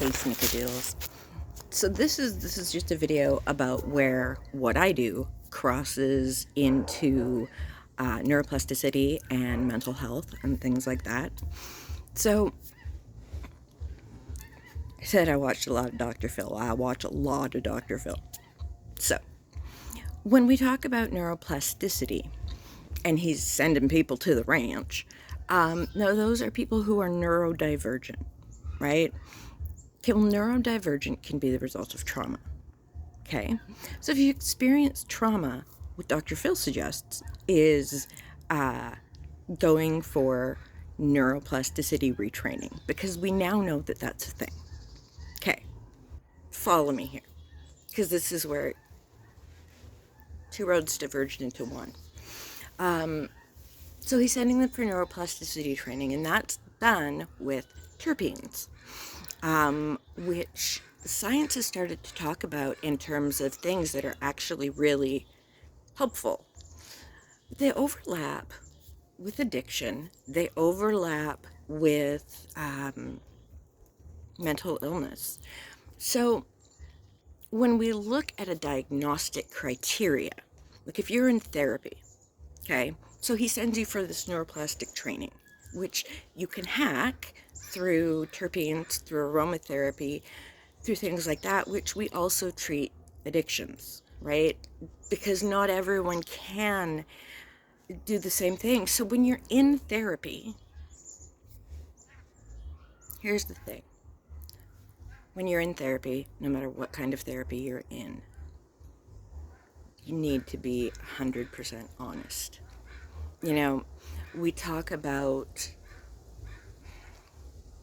Hey snickerdoodles. So this is just a video about where what I do crosses into neuroplasticity and mental health and things like that. So I said I watched a lot of Dr. Phil. I watch a lot of Dr. Phil. So when we talk about neuroplasticity, and he's sending people to the ranch, no, those are people who are neurodivergent, right? Neurodivergent can be the result of trauma. Okay, so if you experience trauma, what Dr. Phil suggests is going for neuroplasticity retraining, because we now know that that's a thing. Okay, follow me here, because this is where two roads diverged into one. So he's sending them for neuroplasticity training, and that's done with terpenes, which science has started to talk about in terms of things that are actually really helpful. They overlap with addiction, they overlap with mental illness. So when we look at a diagnostic criteria, like if you're in therapy, okay, so he sends you for this neuroplastic training, which you can hack through terpenes, through aromatherapy, through things like that, which we also treat addictions, right? Because not everyone can do the same thing. So when you're in therapy, here's the thing. When you're in therapy, no matter what kind of therapy you're in, you need to be 100% honest. You know, we talk about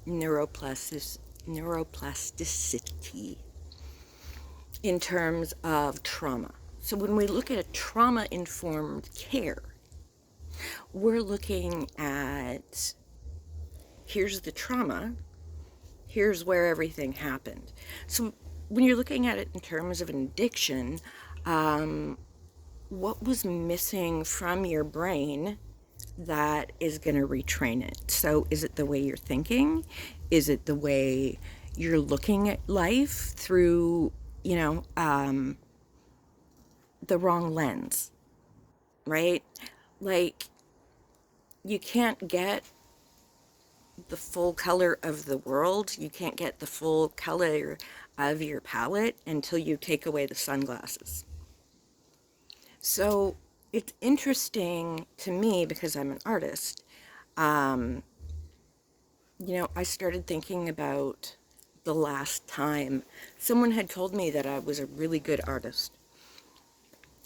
neuroplasticity in terms of trauma. So when we look at a trauma-informed care, we're looking at, here's the trauma, here's where everything happened. So when you're looking at it in terms of an addiction, what was missing from your brain that is going to retrain it? So is it the way you're thinking? Is it the way you're looking at life through, the wrong lens, right? Like, you can't get the full color of the world. You can't get the full color of your palette until you take away the sunglasses. So it's interesting to me because I'm an artist. I started thinking about the last time someone had told me that I was a really good artist.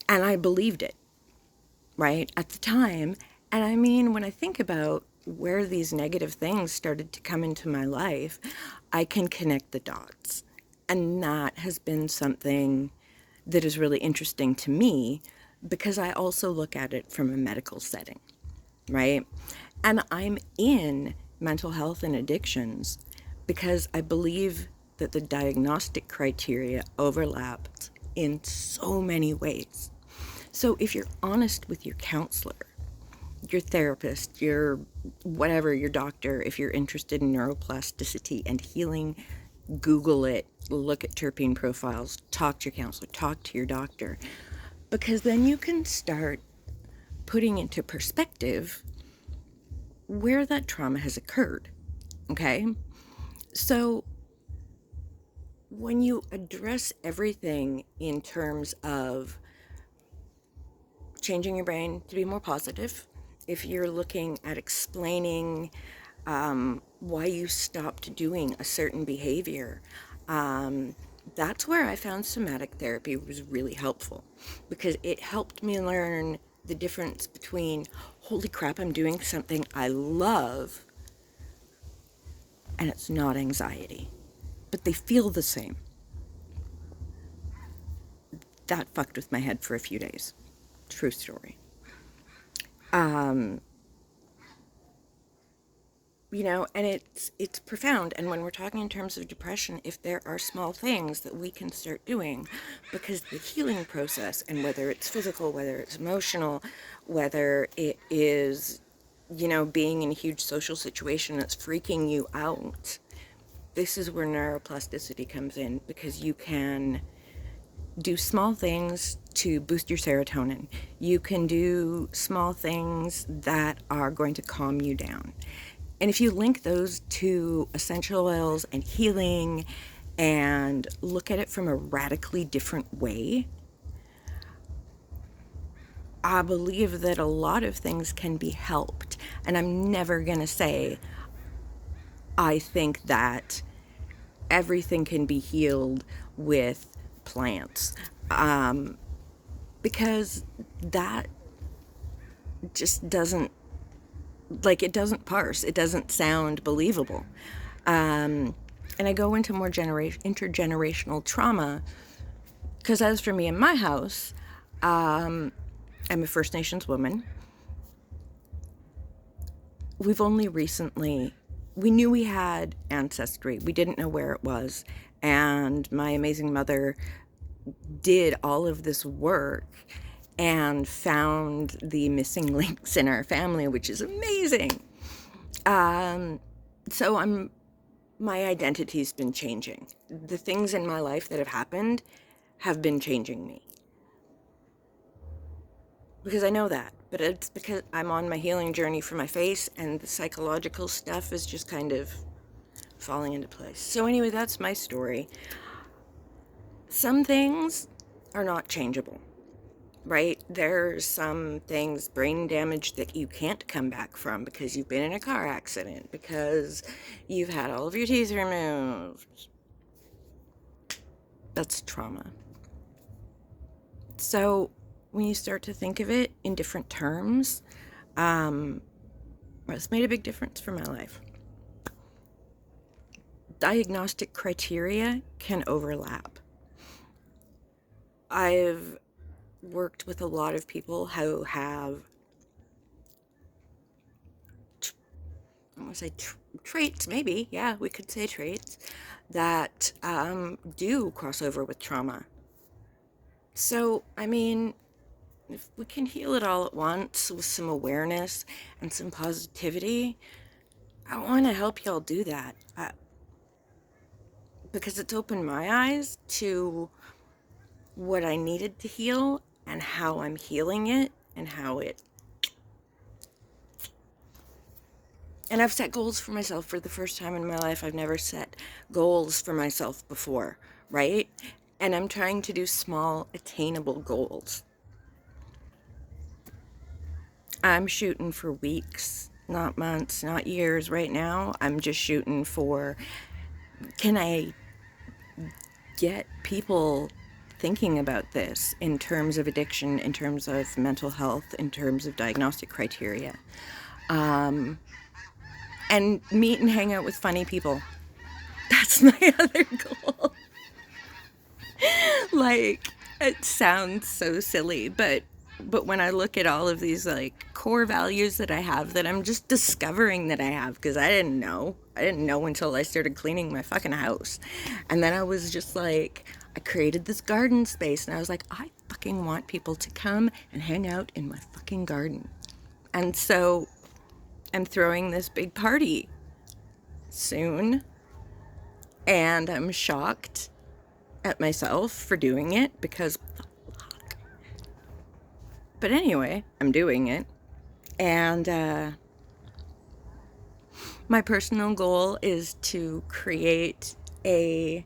And I believed it, right, at the time. And I mean, when I think about where these negative things started to come into my life, I can connect the dots. And that has been something that is really interesting to me because I also look at it from a medical setting, right? And I'm in mental health and addictions because I believe that the diagnostic criteria overlapped in so many ways. So if you're honest with your counselor, your therapist, your whatever, your doctor, if you're interested in neuroplasticity and healing, Google it, look at terpene profiles, talk to your counselor, talk to your doctor, because then you can start putting into perspective where that trauma has occurred, okay? So when you address everything in terms of changing your brain to be more positive, if you're looking at explaining why you stopped doing a certain behavior, that's where I found somatic therapy was really helpful, because it helped me learn the difference between, holy crap, I'm doing something I love, and it's not anxiety, but they feel the same. That fucked with my head for a few days. True story. And it's profound. And when we're talking in terms of depression, if there are small things that we can start doing, because the healing process, and whether it's physical, whether it's emotional, whether it is, being in a huge social situation that's freaking you out, this is where neuroplasticity comes in, because you can do small things to boost your serotonin. You can do small things that are going to calm you down. And if you link those to essential oils and healing and look at it from a radically different way, I believe that a lot of things can be helped. And I'm never going to say I think that everything can be healed with plants, because that just doesn't, like, it doesn't parse. It doesn't sound believable. And I go into more intergenerational trauma, because as for me in my house, I'm a First Nations woman. We've only recently, we knew we had ancestry. We didn't know where it was. And my amazing mother did all of this work and found the missing links in our family, which is amazing. So my identity's been changing. The things in my life that have happened have been changing me. Because I know that, but it's because I'm on my healing journey for my face, and the psychological stuff is just kind of falling into place. So anyway, that's my story. Some things are not changeable, right? There's some things, brain damage, that you can't come back from because you've been in a car accident, because you've had all of your teeth removed. That's trauma. So when you start to think of it in different terms, it's made a big difference for my life. Diagnostic criteria can overlap. I've worked with a lot of people who have, I want to say traits, maybe, yeah, we could say traits, that do cross over with trauma. So, I mean, if we can heal it all at once with some awareness and some positivity, I want to help y'all do that. Because it's opened my eyes to what I needed to heal and how I'm healing it and how it... And I've set goals for myself for the first time in my life. I've never set goals for myself before, right? And I'm trying to do small, attainable goals. I'm shooting for weeks, not months, not years right now. I'm just shooting for, can I get people thinking about this in terms of addiction, in terms of mental health, in terms of diagnostic criteria, and meet and hang out with funny people. That's my other goal. Like, it sounds so silly, but when I look at all of these, like, core values that I have, that I'm just discovering that I have, because I didn't know until I started cleaning my fucking house. And then I was just like, I created this garden space, and I was like, I fucking want people to come and hang out in my fucking garden. And so I'm throwing this big party soon, and I'm shocked at myself for doing it, because fuck. But anyway, I'm doing it. And my personal goal is to create a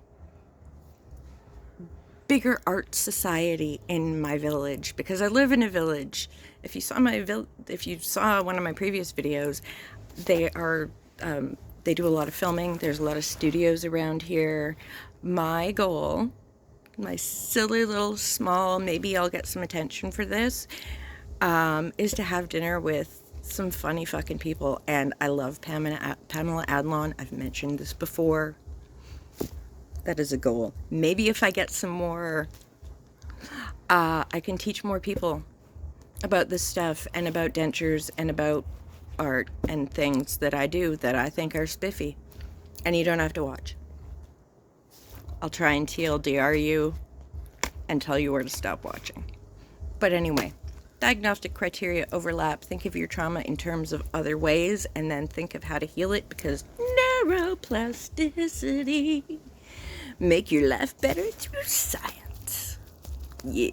bigger art society in my village, because I live in a village. If you saw one of my previous videos, they do a lot of filming. There's a lot of studios around here. My goal, my silly little small, maybe I'll get some attention for this, is to have dinner with some funny fucking people. And I love Pamela Adlon. I've mentioned this before. That is a goal. Maybe if I get some more, I can teach more people about this stuff, and about dentures, and about art and things that I do that I think are spiffy. And you don't have to watch. I'll try and TLDR you and tell you where to stop watching. But anyway, diagnostic criteria overlap. Think of your trauma in terms of other ways, and then think of how to heal it, because neuroplasticity. Make your life better through science. Yeah.